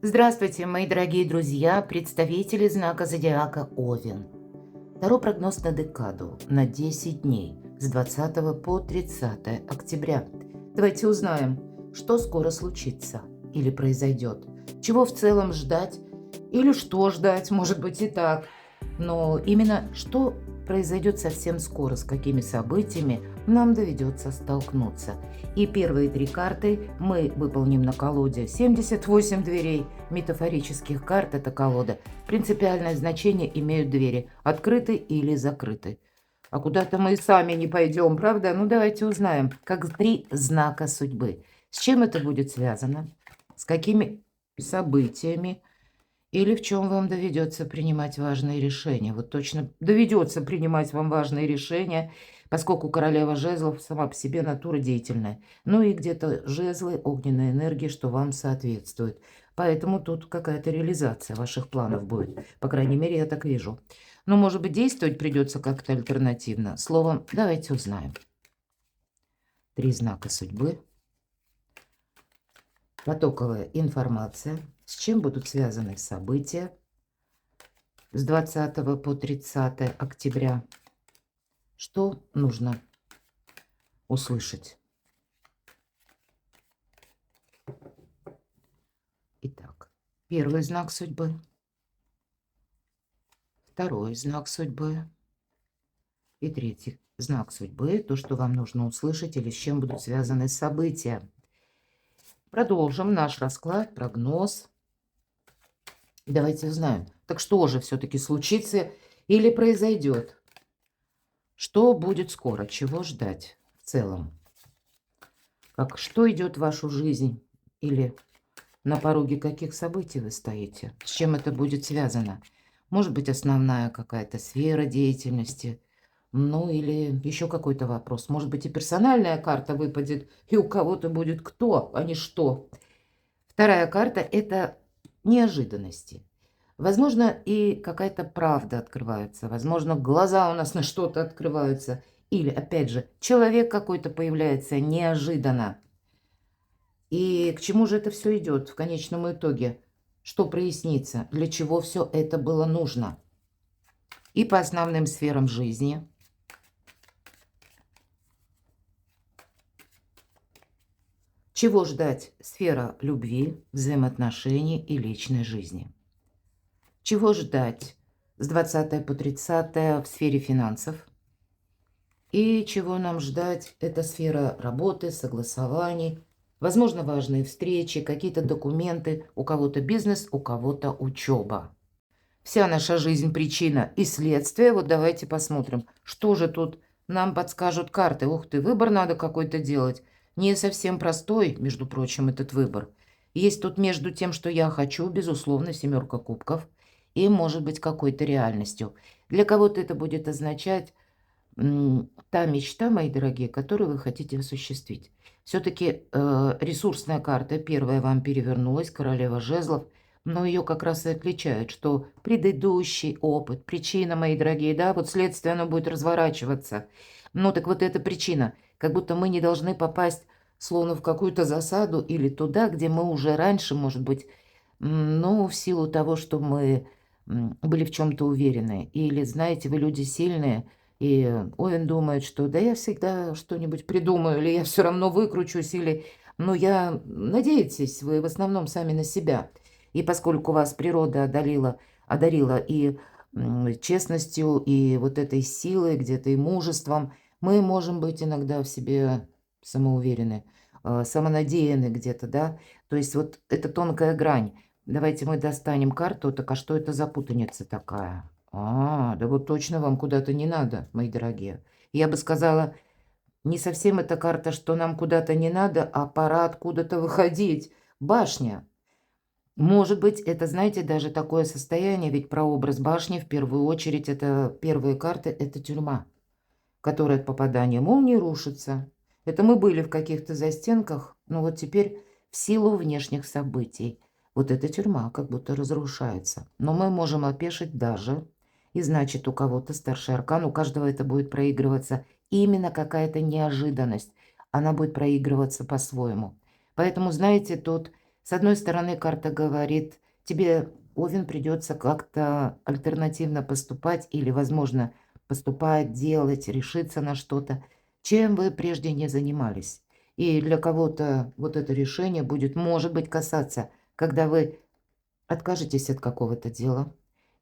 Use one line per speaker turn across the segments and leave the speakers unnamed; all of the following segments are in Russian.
Здравствуйте, мои дорогие друзья, представители знака зодиака Овен. Таро прогноз на декаду на 10 дней с 20 по 30 октября. Давайте узнаем, что скоро случится или произойдет, чего в целом ждать или что ждать, может быть и так. Но именно что произойдет совсем скоро, с какими событиями нам доведется столкнуться. И первые три карты мы выполним на колоде. 78 дверей метафорических карт – это колода. Принципиальное значение имеют двери – открыты или закрыты. А куда-то мы и сами не пойдем, правда? Ну, давайте узнаем, как три знака судьбы. С чем это будет связано? С какими событиями? Или в чем вам доведется принимать важные решения? Вот точно доведется принимать вам важные решения, поскольку королева жезлов сама по себе натура деятельная. Ну и где-то жезлы, огненная энергия, что вам соответствует. Поэтому тут какая-то реализация ваших планов будет. По крайней мере, я так вижу. Но, может быть, действовать придется как-то альтернативно. Словом, давайте узнаем. Три знака судьбы. Потоковая информация. С чем будут связаны события с 20 по 30 октября? Что нужно услышать? Итак, первый знак судьбы, второй знак судьбы и третий знак судьбы. То, что вам нужно услышать или с чем будут связаны события. Продолжим наш расклад, прогноз. Давайте узнаем, так что же все-таки случится или произойдет? Что будет скоро? Чего ждать в целом? Что идет в вашу жизнь? Или на пороге каких событий вы стоите? С чем это будет связано? Может быть, основная какая-то сфера деятельности, ну или еще какой-то вопрос. Может быть, и персональная карта выпадет, и у кого-то будет кто, а не что. Вторая карта – это неожиданности. Возможно, и какая-то правда открывается. Возможно, глаза у нас на что-то открываются. Или, опять же, человек какой-то появляется неожиданно. И к чему же это все идет в конечном итоге? Что прояснится? Для чего все это было нужно? И по основным сферам жизни. Чего ждать? Сфера любви, взаимоотношений и личной жизни. Чего ждать с 20 по 30 в сфере финансов? И чего нам ждать? Это сфера работы, согласований, возможно, важные встречи, какие-то документы, у кого-то бизнес, у кого-то учеба. Вся наша жизнь причина и следствие. Вот давайте посмотрим, что же тут нам подскажут карты. Ух ты, выбор надо какой-то делать. Не совсем простой, между прочим, этот выбор. Есть тут между тем, что я хочу, безусловно, семерка кубков, и может быть какой-то реальностью. Для кого-то это будет означать та мечта, мои дорогие, которую вы хотите осуществить. Все-таки ресурсная карта первая вам перевернулась, королева жезлов, но ее как раз и отличает, что предыдущий опыт, причина, мои дорогие, да, вот следствие, оно будет разворачиваться. Ну так вот эта причина, как будто мы не должны попасть словно в какую-то засаду или туда, где мы уже раньше, может быть, ну, в силу того, что мы были в чем-то уверены. Или, знаете, вы люди сильные, и Овен думает, что да я всегда что-нибудь придумаю, или я все равно выкручусь, или... Но я... Надеетесь вы в основном сами на себя. И поскольку вас природа одарила и честностью, и вот этой силой, где-то и мужеством, мы можем быть иногда в себе самоуверены, самонадеяны где-то, да. То есть вот эта тонкая грань. Давайте мы достанем карту. Так, а что это за путаница такая? Да вот точно вам куда-то не надо, мои дорогие. Я бы сказала, не совсем эта карта, что нам куда-то не надо, а пора откуда-то выходить. Башня. Может быть, это, знаете, даже такое состояние, ведь прообраз башни, в первую очередь, это первые карты, это тюрьма, которая от попадания молнии рушится. Это мы были в каких-то застенках, но вот теперь в силу внешних событий вот эта тюрьма как будто разрушается. Но мы можем опешить даже, и значит, у кого-то старший аркан, у каждого это будет проигрываться именно какая-то неожиданность. Она будет проигрываться по-своему. Поэтому, знаете, тут С одной стороны, карта говорит, тебе, Овен, придется как-то альтернативно поступать или, возможно, поступать, делать, решиться на что-то, чем вы прежде не занимались. И для кого-то вот это решение будет, может быть, касаться, когда вы откажетесь от какого-то дела,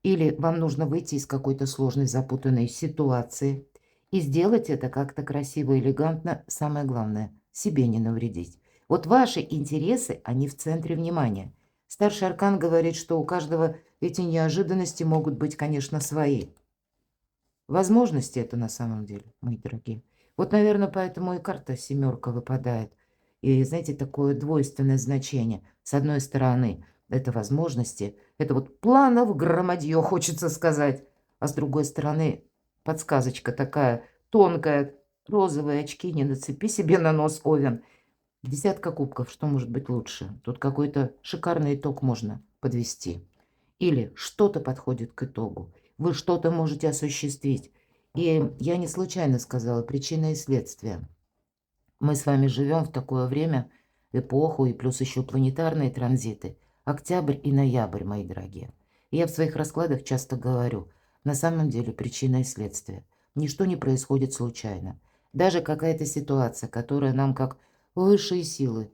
или вам нужно выйти из какой-то сложной, запутанной ситуации, и сделать это как-то красиво, элегантно, самое главное, себе не навредить. Вот ваши интересы, они в центре внимания. Старший аркан говорит, что у каждого эти неожиданности могут быть, конечно, свои. Возможности это на самом деле, мои дорогие. Вот, наверное, поэтому и карта семерка выпадает. И, знаете, такое двойственное значение. С одной стороны, это возможности, это вот планов громадье, хочется сказать. А с другой стороны, подсказочка такая тонкая, розовые очки не нацепи себе на нос, Овен. Десятка кубков, что может быть лучше? Тут какой-то шикарный итог можно подвести. Или что-то подходит к итогу. Вы что-то можете осуществить. И я не случайно сказала причина и следствие. Мы с вами живем в такое время, эпоху, и плюс еще планетарные транзиты. Октябрь и ноябрь, мои дорогие. И я в своих раскладах часто говорю, на самом деле причина и следствие. Ничто не происходит случайно. Даже какая-то ситуация, которая нам как высшие силы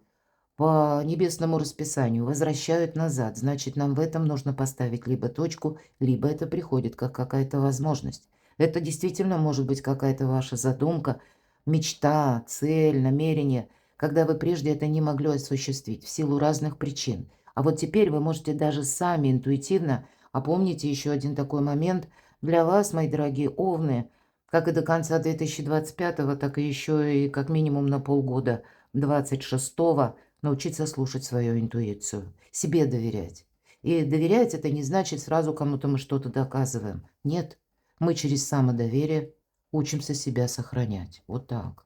по небесному расписанию возвращают назад. Значит, нам в этом нужно поставить либо точку, либо это приходит как какая-то возможность. Это действительно может быть какая-то ваша задумка, мечта, цель, намерение, когда вы прежде это не могли осуществить в силу разных причин. А вот теперь вы можете даже сами интуитивно, а помните еще один такой момент для вас, мои дорогие овны, как и до конца 2025, так и еще и как минимум на полгода 26-го, научиться слушать свою интуицию, себе доверять. И доверять это не значит сразу кому-то мы что-то доказываем. Нет, мы через самодоверие учимся себя сохранять. Вот так.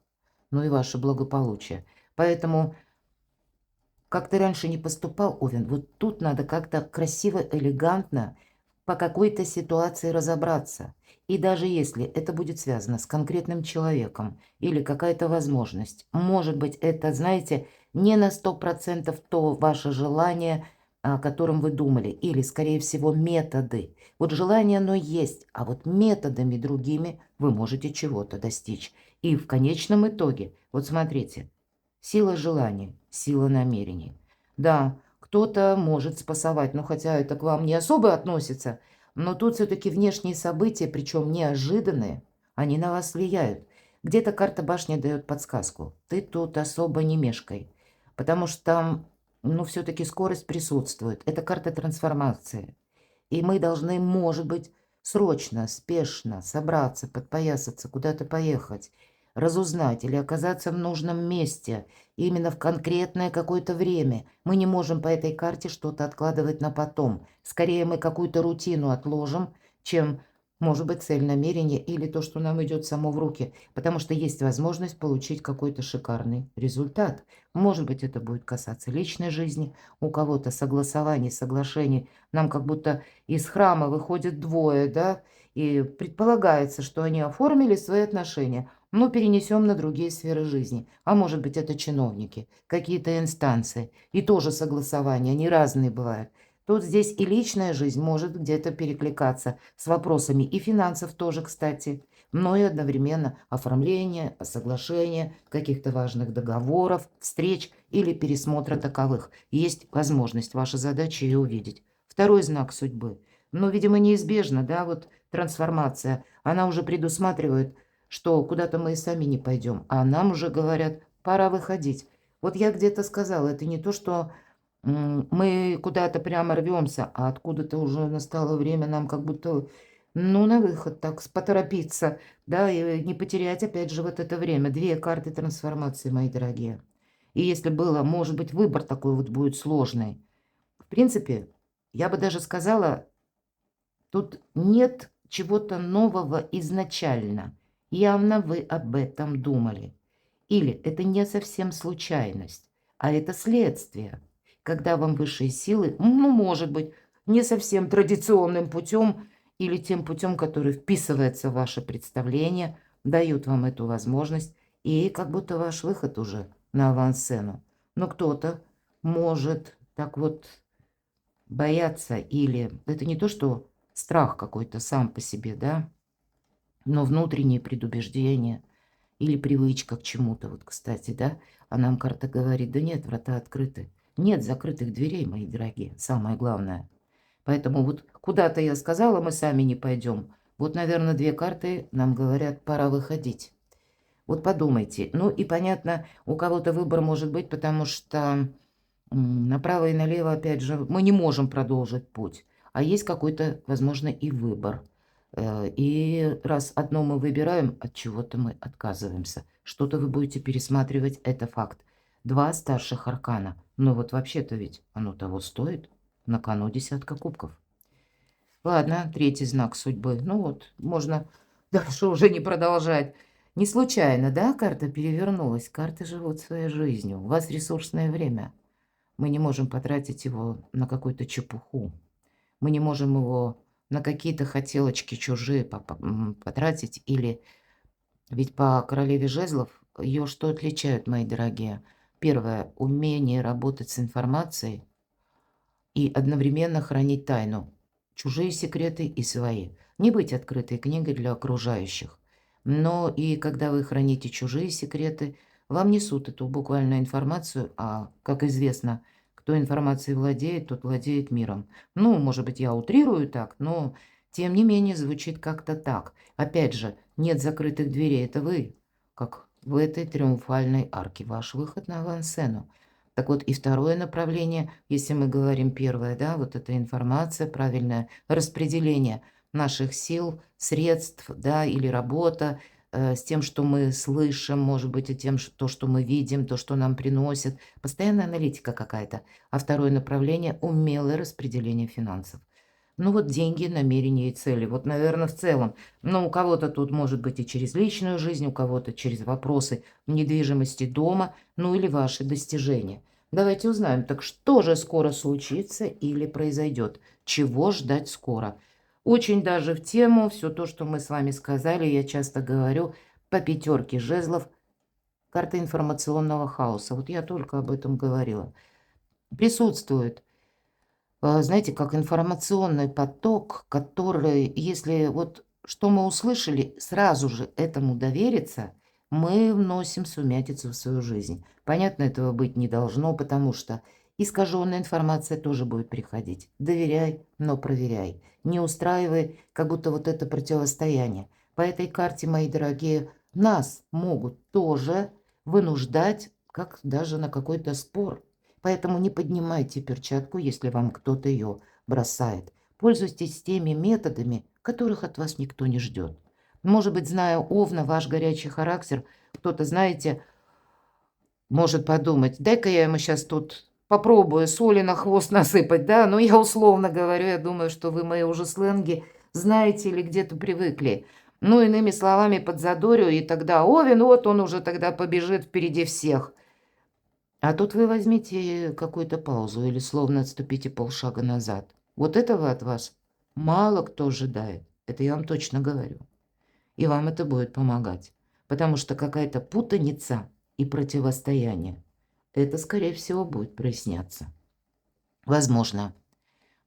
Ну и ваше благополучие. Поэтому, как ты раньше не поступал, Овен, вот тут надо как-то красиво, элегантно по какой-то ситуации разобраться. И даже если это будет связано с конкретным человеком или какая-то возможность, может быть, это, знаете, не на 100% то ваше желание, о котором вы думали, или, скорее всего, методы. Вот желание оно есть, а вот методами другими вы можете чего-то достичь. И в конечном итоге, вот смотрите, сила желаний, сила намерений. Да, кто-то может спасовать, но хотя это к вам не особо относится, но тут все-таки внешние события, причем неожиданные, они на вас влияют. Где-то карта башни дает подсказку. Ты тут особо не мешкай, потому что там, ну, все-таки скорость присутствует. Это карта трансформации. И мы должны, может быть, срочно, спешно собраться, подпоясаться, куда-то поехать, разузнать или оказаться в нужном месте, именно в конкретное какое-то время. Мы не можем по этой карте что-то откладывать на потом. Скорее мы какую-то рутину отложим, чем, может быть, цель намерения или то, что нам идет само в руки, потому что есть возможность получить какой-то шикарный результат. Может быть, это будет касаться личной жизни, у кого-то согласований, соглашений. Нам как будто из храма выходят двое, да, и предполагается, что они оформили свои отношения. Но перенесем на другие сферы жизни. А может быть, это чиновники, какие-то инстанции. И тоже согласования, они разные бывают. Тут здесь и личная жизнь может где-то перекликаться с вопросами и финансов тоже, кстати, но и одновременно оформление, соглашение каких-то важных договоров, встреч или пересмотра таковых. Есть возможность ваши задачи ее увидеть. Второй знак судьбы. Но, видимо, неизбежно, да, вот трансформация, она уже предусматривает, что куда-то мы и сами не пойдем, а нам уже говорят, пора выходить. Вот я где-то сказала, это не то, что мы куда-то прямо рвемся, а откуда-то уже настало время нам как будто, ну, на выход так, поторопиться, да, и не потерять опять же вот это время. Две карты трансформации, мои дорогие. И если было, может быть, выбор такой вот будет сложный. В принципе, я бы даже сказала, тут нет чего-то нового изначально. Явно вы об этом думали. Или это не совсем случайность, а это следствие, когда вам высшие силы, ну, может быть, не совсем традиционным путем или тем путем, который вписывается в ваше представление, дают вам эту возможность, и как будто ваш выход уже на авансцену. Но кто-то может Так вот, бояться или... Это не то, что страх какой-то сам по себе, да, но внутреннее предубеждение или привычка к чему-то. Вот, кстати, да, а нам карта говорит, да нет, врата открыты. Нет закрытых дверей, мои дорогие, самое главное. Поэтому вот куда-то я сказала, мы сами не пойдем. Вот, наверное, две карты нам говорят, пора выходить. Вот подумайте. Ну и понятно, у кого-то выбор может быть, потому что направо и налево, опять же, мы не можем продолжить путь. А есть какой-то, возможно, и выбор. И раз одно мы выбираем, от чего-то мы отказываемся. Что-то вы будете пересматривать, это факт. Два старших аркана. Но вот вообще-то ведь оно того стоит. На кону десятка кубков. Ладно, третий знак судьбы. Ну вот, можно дальше уже не продолжать. Не случайно, да, карта перевернулась? Карты живут своей жизнью. У вас ресурсное время. Мы не можем потратить его на какую-то чепуху. Мы не можем его на какие-то хотелочки чужие потратить. Или ведь по королеве жезлов ее что отличает, мои дорогие? Первое – умение работать с информацией и одновременно хранить тайну. Чужие секреты и свои. Не быть открытой книгой для окружающих. Но и когда вы храните чужие секреты, вам несут эту буквальную информацию, а, как известно, кто информацией владеет, тот владеет миром. Ну, может быть, я утрирую так, но тем не менее звучит как-то так. Опять же, нет закрытых дверей, это вы, как в этой триумфальной арке, ваш выход на авансцену. Так вот, и второе направление, если мы говорим первое, да, вот эта информация, правильное распределение наших сил, средств, да, или работа с тем, что мы слышим, может быть, и тем, то, что мы видим, то, что нам приносит. Постоянная аналитика какая-то. А второе направление – умелое распределение финансов. Ну вот деньги, намерения и цели. Вот, наверное, в целом. Но у кого-то тут может быть и через личную жизнь, у кого-то через вопросы недвижимости дома, ну или ваши достижения. Давайте узнаем, так что же скоро случится или произойдет? Чего ждать скоро? Очень даже в тему все то, что мы с вами сказали, я часто говорю, по пятерке жезлов, карта информационного хаоса. Вот я только об этом говорила. Присутствует, знаете, как информационный поток, который, если вот что мы услышали, сразу же этому довериться, мы вносим сумятицу в свою жизнь. Понятно, этого быть не должно, потому что искаженная информация тоже будет приходить. Доверяй, но проверяй. Не устраивай, как будто вот это противостояние. По этой карте, мои дорогие, нас могут тоже вынуждать, как даже на какой-то спор. Поэтому не поднимайте перчатку, если вам кто-то ее бросает. Пользуйтесь теми методами, которых от вас никто не ждет. Может быть, зная Овна, ваш горячий характер, кто-то, знаете, может подумать, дай-ка я ему сейчас тут попробую соли на хвост насыпать, да? Но я условно говорю, я думаю, что вы мои уже сленги знаете или где-то привыкли. Ну, иными словами, подзадорю, и тогда Овен, вот он уже тогда побежит впереди всех. А тут вы возьмите какую-то паузу или словно отступите полшага назад. Вот этого от вас мало кто ожидает. Это я вам точно говорю. И вам это будет помогать. Потому что какая-то путаница и противостояние. Это, скорее всего, будет проясняться. Возможно,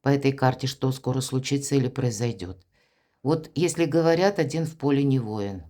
по этой карте что скоро случится или произойдет. Вот если говорят, один в поле не воин.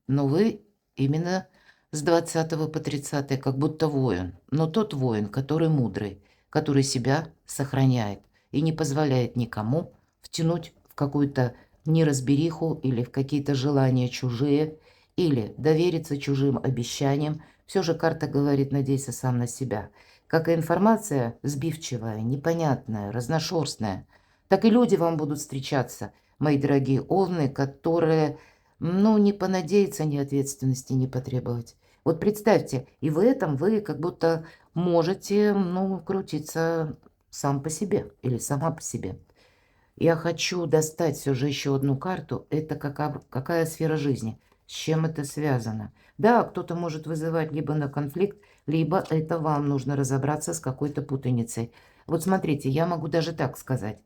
Но вы именно с 20 по 30 как будто воин. Но тот воин, который мудрый, который себя сохраняет и не позволяет никому втянуть в какую-то неразбериху или в какие-то желания чужие, или довериться чужим обещаниям. Все же карта говорит, надейся сам на себя. Как и информация сбивчивая, непонятная, разношерстная, так и люди вам будут встречаться – мои дорогие овны, которые, ну, не понадеяться ни ответственности не потребовать. Вот представьте, и в этом вы как будто можете, ну, крутиться сам по себе или сама по себе. Я хочу достать все же еще одну карту. Это какая сфера жизни, с чем это связано. Да, кто-то может вызывать либо на конфликт, либо это вам нужно разобраться с какой-то путаницей. Вот смотрите, я могу даже так сказать.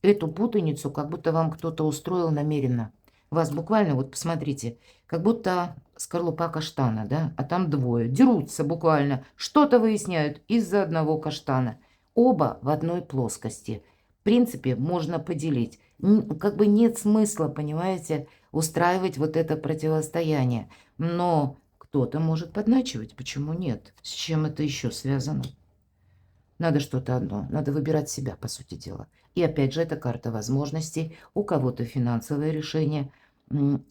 Эту путаницу как будто вам кто-то устроил намеренно. Вас буквально, вот посмотрите, как будто скорлупа каштана, да, а там двое, дерутся буквально, что-то выясняют из-за одного каштана. оба в одной плоскости. В принципе, можно поделить. Как бы нет смысла, понимаете, устраивать вот это противостояние. Но кто-то может подначивать, почему нет? С чем это еще связано? Надо что-то одно, надо выбирать себя, по сути дела. И опять же, это карта возможностей. У кого-то финансовое решение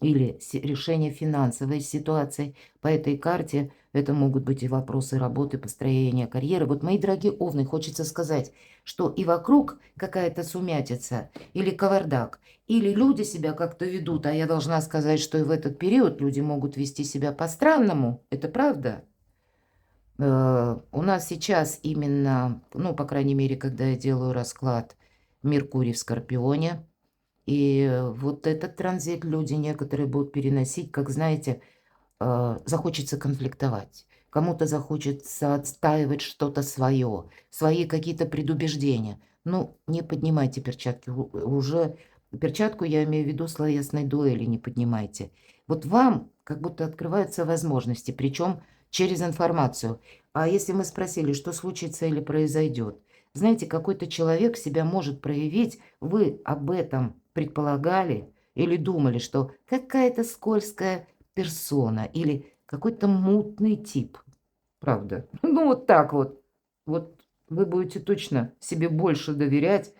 или решение финансовой ситуации. По этой карте это могут быть и вопросы работы, построения карьеры. Вот, мои дорогие овны, хочется сказать, что и вокруг какая-то сумятица или кавардак, или люди себя как-то ведут, а я должна сказать, что и в этот период люди могут вести себя по-странному. Это правда? У нас сейчас именно, ну, по крайней мере, когда я делаю расклад, Меркурий в Скорпионе. И вот этот транзит люди некоторые будут переносить, как, знаете, захочется конфликтовать. Кому-то захочется отстаивать что-то свое, свои какие-то предубеждения. Ну, не поднимайте перчатки. Уже перчатку я имею в виду словесной дуэли не поднимайте. Вот вам как будто открываются возможности, причем через информацию. А если мы спросили, что случится или произойдет, знаете, какой-то человек себя может проявить, вы об этом предполагали или думали, что какая-то скользкая персона или какой-то мутный тип. Правда. Ну, вот так вот. Вот вы будете точно себе больше доверять,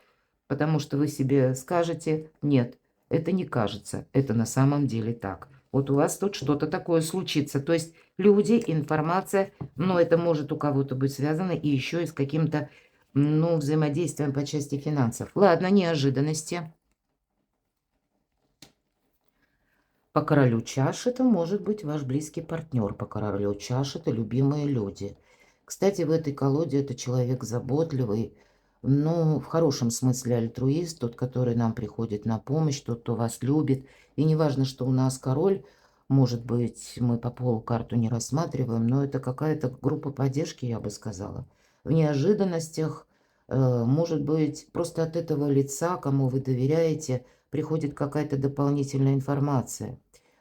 потому что вы себе скажете: нет, это не кажется, это на самом деле так. Вот у вас тут что-то такое случится. То есть люди, информация, но это может у кого-то быть связано и еще и с каким-то, ну, взаимодействием по части финансов. Ладно, неожиданности. По королю чаш это может быть ваш близкий партнер. По королю чаш это любимые люди. Кстати, в этой колоде это человек заботливый, ну, в хорошем смысле альтруист, тот, который нам приходит на помощь, тот, кто вас любит. И не важно, что у нас король, может быть, мы по полу карту не рассматриваем, но это какая-то группа поддержки, я бы сказала. В неожиданностях, может быть, просто от этого лица, кому вы доверяете, приходит какая-то дополнительная информация.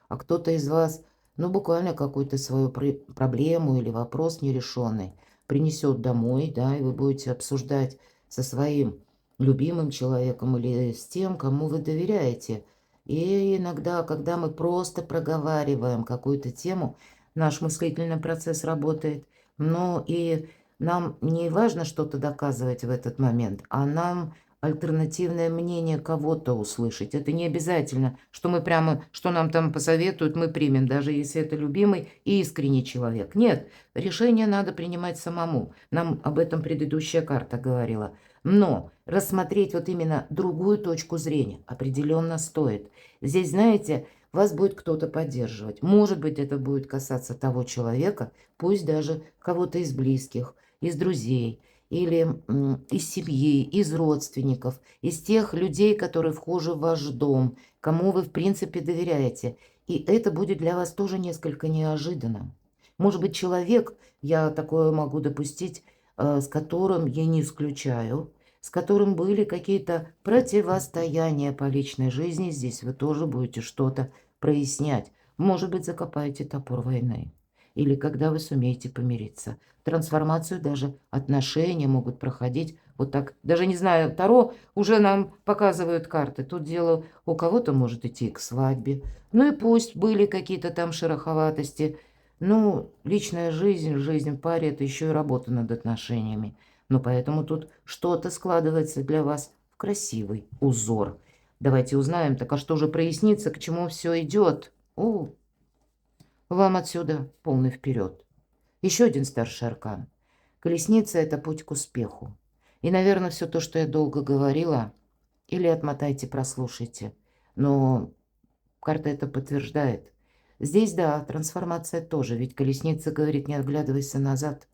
А кто-то из вас, ну, буквально какую-то свою проблему или вопрос нерешенный принесет домой, да, и вы будете обсуждать со своим любимым человеком или с тем, кому вы доверяете. И иногда, когда мы просто проговариваем какую-то тему, наш мыслительный процесс работает, но и нам не важно что-то доказывать в этот момент, а нам альтернативное мнение кого-то услышать. Это не обязательно, что мы прямо, что нам там посоветуют, мы примем, даже если это любимый и искренний человек. Нет, решение надо принимать самому. Нам об этом предыдущая карта говорила. Но рассмотреть вот именно другую точку зрения определенно стоит. Здесь, знаете, вас будет кто-то поддерживать. Может быть, это будет касаться того человека, пусть даже кого-то из близких, из друзей, или из семьи, из родственников, из тех людей, которые вхожи в ваш дом, кому вы, в принципе, доверяете. И это будет для вас тоже несколько неожиданно. Может быть, человек, я такое могу допустить, с которым я не исключаю, с которым были какие-то противостояния по личной жизни, здесь вы тоже будете что-то прояснять. Может быть, закопаете топор войны. Или когда вы сумеете помириться. Трансформацию даже отношения могут проходить вот так. Даже не знаю, Таро уже нам показывают карты. Тут дело у кого-то может идти к свадьбе. Ну и пусть были какие-то там шероховатости. Ну, личная жизнь, жизнь в паре – это еще и работа над отношениями. Но поэтому тут что-то складывается для вас в красивый узор. Давайте узнаем, так а что же прояснится, к чему все идет? Вам отсюда полный вперед. Еще один старший аркан. Колесница – это путь к успеху. И, наверное, все то, что я долго говорила, или отмотайте, прослушайте. Но карта это подтверждает. Здесь, да, трансформация тоже, ведь колесница говорит, не оглядывайся назад.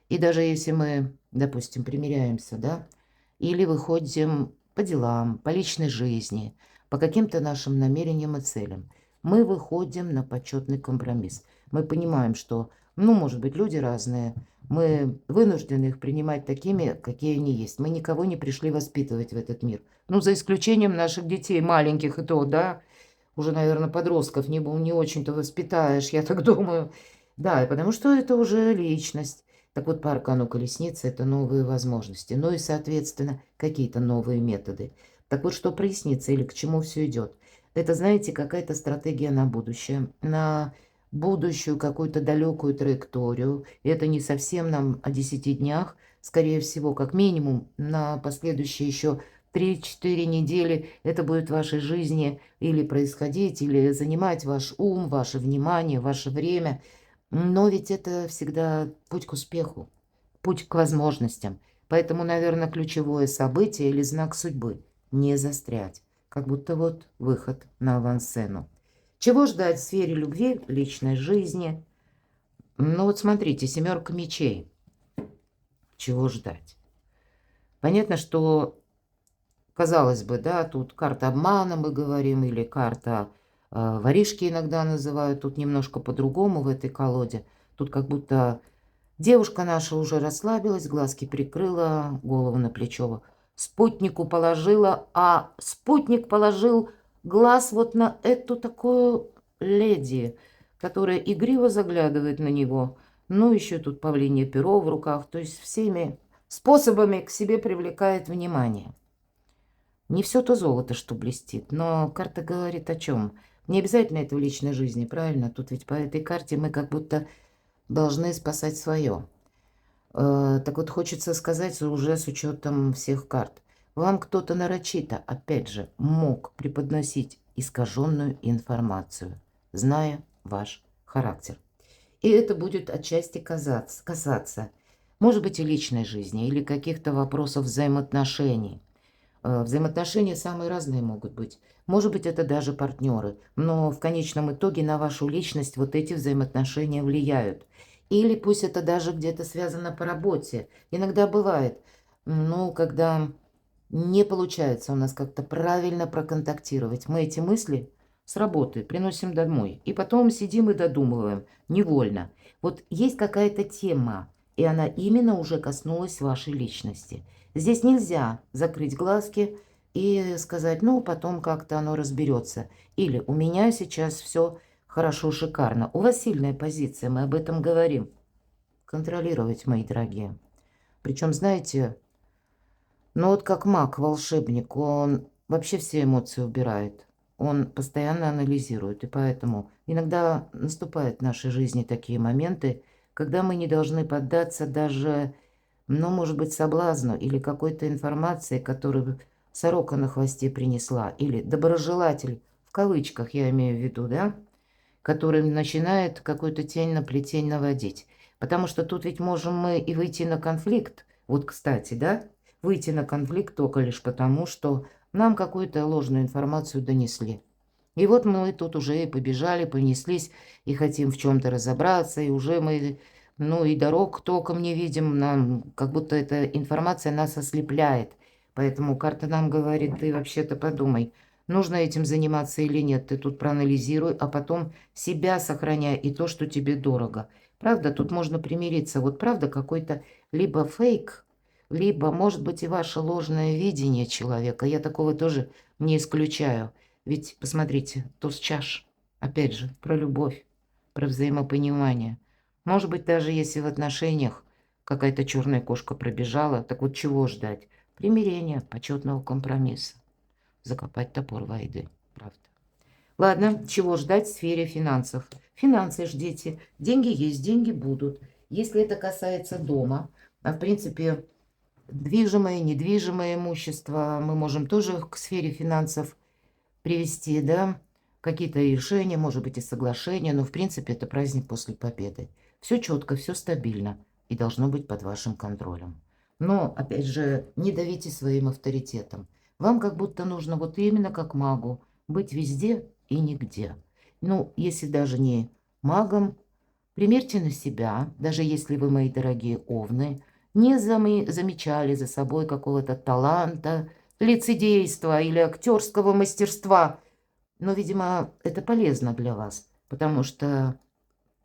И даже если мы, допустим, примиряемся, да, или выходим по делам, по личной жизни, по каким-то нашим намерениям и целям, мы выходим на почетный компромисс. Мы понимаем, что, ну, может быть, люди разные, мы вынуждены их принимать такими, какие они есть. Мы никого не пришли воспитывать в этот мир. Ну, за исключением наших детей, маленьких и то, да, уже, наверное, подростков не очень-то воспитаешь, я так думаю. Да, потому что это уже личность. Так вот, по аркану колесницы это новые возможности, ну и, соответственно, какие-то новые методы. Так вот, что прояснится или к чему все идет? Это, знаете, какая-то стратегия на будущее, на будущую какую-то далекую траекторию. И это не совсем нам о 10 днях, скорее всего, как минимум на последующие еще 3-4 недели это будет в вашей жизни или происходить, или занимать ваш ум, ваше внимание, ваше время. Но ведь это всегда путь к успеху, путь к возможностям. Поэтому, наверное, ключевое событие или знак судьбы – не застрять. Как будто вот выход на авансцену. Чего ждать в сфере любви, личной жизни? Ну вот смотрите, 7 мечей. Чего ждать? Понятно, что, казалось бы, да, тут карта обмана, мы говорим, или карта воришки иногда называют. Тут немножко по-другому в этой колоде. Тут как будто девушка наша уже расслабилась, глазки прикрыла, голову на плечо спутнику положила, а спутник положил глаз вот на эту такую леди, которая игриво заглядывает на него. Ну, еще тут павлинье перо в руках, то есть всеми способами к себе привлекает внимание. Не все то золото, что блестит, но карта говорит о чем? Не обязательно это в личной жизни, правильно? Тут ведь по этой карте мы как будто должны спасать свое. Так вот, хочется сказать уже с учетом всех карт. Вам кто-то нарочито, опять же, мог преподносить искаженную информацию, зная ваш характер. И это будет отчасти касаться, может быть, и личной жизни, или каких-то вопросов взаимоотношений. Взаимоотношения самые разные могут быть. Может быть, это даже партнеры. Но в конечном итоге на вашу личность вот эти взаимоотношения влияют. Или пусть это даже где-то связано по работе. Иногда бывает, ну, когда не получается у нас как-то правильно проконтактировать. Мы эти мысли с работы приносим домой. И потом сидим и додумываем невольно. Вот есть какая-то тема, и она именно уже коснулась вашей личности. Здесь нельзя закрыть глазки и сказать, ну, потом как-то оно разберется. Или у меня сейчас все хорошо, шикарно. У вас сильная позиция, мы об этом говорим. Контролировать, мои дорогие. Причем, знаете, ну вот как маг, волшебник, он вообще все эмоции убирает. Он постоянно анализирует. И поэтому иногда наступают в нашей жизни такие моменты, когда мы не должны поддаться даже, ну, может быть, соблазну или какой-то информации, которую сорока на хвосте принесла, или доброжелатель, в кавычках я имею в виду, да, который начинает какую-то тень на плетень наводить. Потому что тут ведь можем мы и выйти на конфликт. Вот, кстати, да, выйти на конфликт только лишь потому, что нам какую-то ложную информацию донесли. И вот мы тут уже и побежали, понеслись, и хотим в чем-то разобраться, и уже мы, ну, и дорог толком не видим, нам как будто эта информация нас ослепляет. Поэтому карта нам говорит, ты вообще-то подумай, нужно этим заниматься или нет, ты тут проанализируй, а потом себя сохраняй и то, что тебе дорого. Правда, тут можно примириться. Вот правда какой-то либо фейк, либо, может быть, и ваше ложное видение человека. Я такого тоже не исключаю. Ведь, посмотрите, туз чаш, опять же, про любовь, про взаимопонимание. Может быть, даже если в отношениях какая-то черная кошка пробежала, так вот чего ждать? Примирения, почетного компромисса. Закопать топор войны, правда. Ладно, чего ждать в сфере финансов? Финансы ждите. Деньги есть, деньги будут. Если это касается дома, а в принципе движимое, недвижимое имущество, мы можем тоже к сфере финансов привести, да, какие-то решения, может быть и соглашения, но в принципе это праздник после победы. Все четко, все стабильно и должно быть под вашим контролем. Но, опять же, не давите своим авторитетом. Вам как будто нужно вот именно как магу быть везде и нигде. Ну, если даже не магом, примерьте на себя, даже если вы, мои дорогие овны, не замечали за собой какого-то таланта, лицедейства или актерского мастерства. Но, видимо, это полезно для вас, потому что,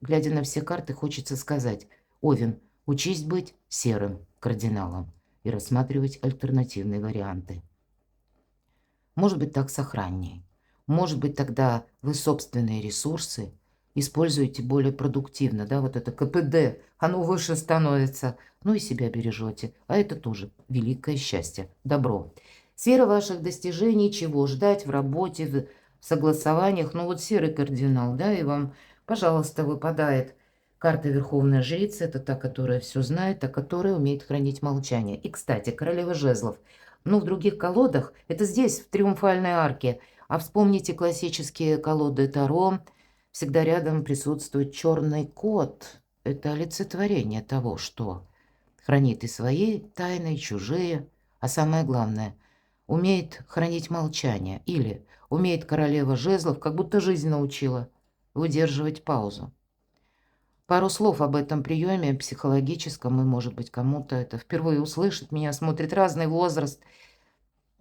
глядя на все карты, хочется сказать, Овен, учись быть серым кардиналом и рассматривать альтернативные варианты. Может быть, так сохраннее. Может быть, тогда вы собственные ресурсы используете более продуктивно, да, вот это КПД, оно выше становится, ну и себя бережете, а это тоже великое счастье, добро. Сфера ваших достижений, чего ждать в работе, в согласованиях, ну вот серый кардинал, да, и вам, пожалуйста, выпадает карта Верховная Жрица, это та, которая все знает, та, которая умеет хранить молчание. И, кстати, Королева Жезлов. Ну, в других колодах, это здесь, в Триумфальной арке. А вспомните классические колоды Таро. Всегда рядом присутствует черный кот. Это олицетворение того, что хранит и свои тайны, и чужие. А самое главное, умеет хранить молчание. Или умеет Королева Жезлов, как будто жизнь научила, выдерживать паузу. Пару слов об этом приеме психологическом, и, может быть, кому-то это впервые услышит. Меня смотрит разный возраст.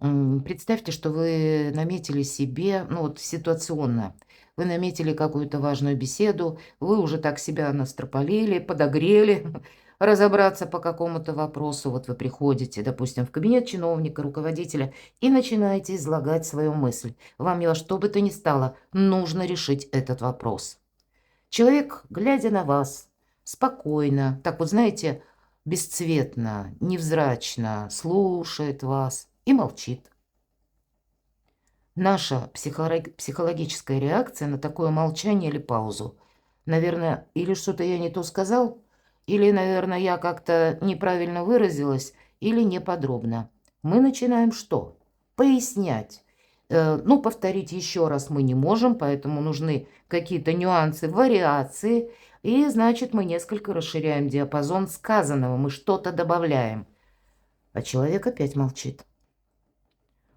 Представьте, что вы наметили себе, ну вот ситуационно, вы наметили какую-то важную беседу, вы уже так себя настропалили, подогрели, разобраться по какому-то вопросу. Вот вы приходите, допустим, в кабинет чиновника, руководителя и начинаете излагать свою мысль. Вам ни во что бы то ни стало, нужно решить этот вопрос. Человек, глядя на вас, спокойно, так вот, знаете, бесцветно, невзрачно слушает вас и молчит. Наша психологическая реакция на такое молчание или паузу, наверное, или что-то я не то сказал, или, наверное, я как-то неправильно выразилась, или неподробно. Мы начинаем что? Пояснять. Ну, повторить еще раз мы не можем, поэтому нужны какие-то нюансы, вариации. И, значит, мы несколько расширяем диапазон сказанного, мы что-то добавляем. А человек опять молчит.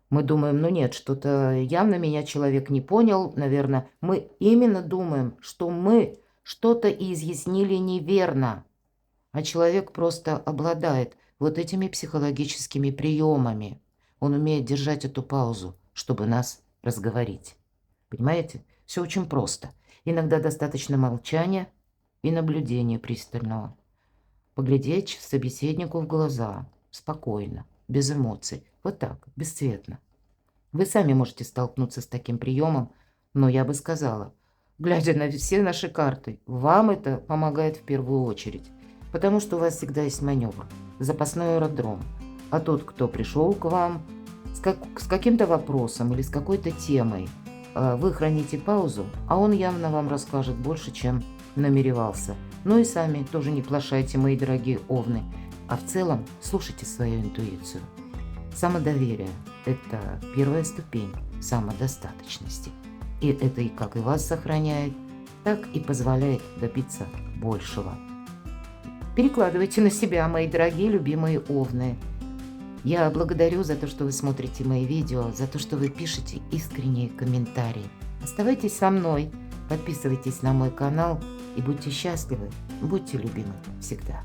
Мы думаем, ну нет, что-то явно меня человек не понял, наверное. Мы именно думаем, что мы что-то изъяснили неверно. А человек просто обладает вот этими психологическими приемами. Он умеет держать эту паузу, чтобы нас разговорить. Понимаете? Все очень просто. Иногда достаточно молчания и наблюдения пристального. Поглядеть собеседнику в глаза, спокойно, без эмоций. Вот так, бесцветно. Вы сами можете столкнуться с таким приемом, но я бы сказала, глядя на все наши карты, вам это помогает в первую очередь. Потому что у вас всегда есть маневр, запасной аэродром. А тот, кто пришел к вам с каким-то вопросом или с какой-то темой, вы храните паузу, а он явно вам расскажет больше, чем намеревался. Ну и сами тоже не плашайте, мои дорогие овны. А в целом слушайте свою интуицию. Самодоверие – это первая ступень самодостаточности. И это и как и вас сохраняет, так и позволяет добиться большего. Перекладывайте на себя, мои дорогие, любимые овны. Я благодарю за то, что вы смотрите мои видео, за то, что вы пишете искренние комментарии. Оставайтесь со мной, подписывайтесь на мой канал и будьте счастливы, будьте любимы всегда.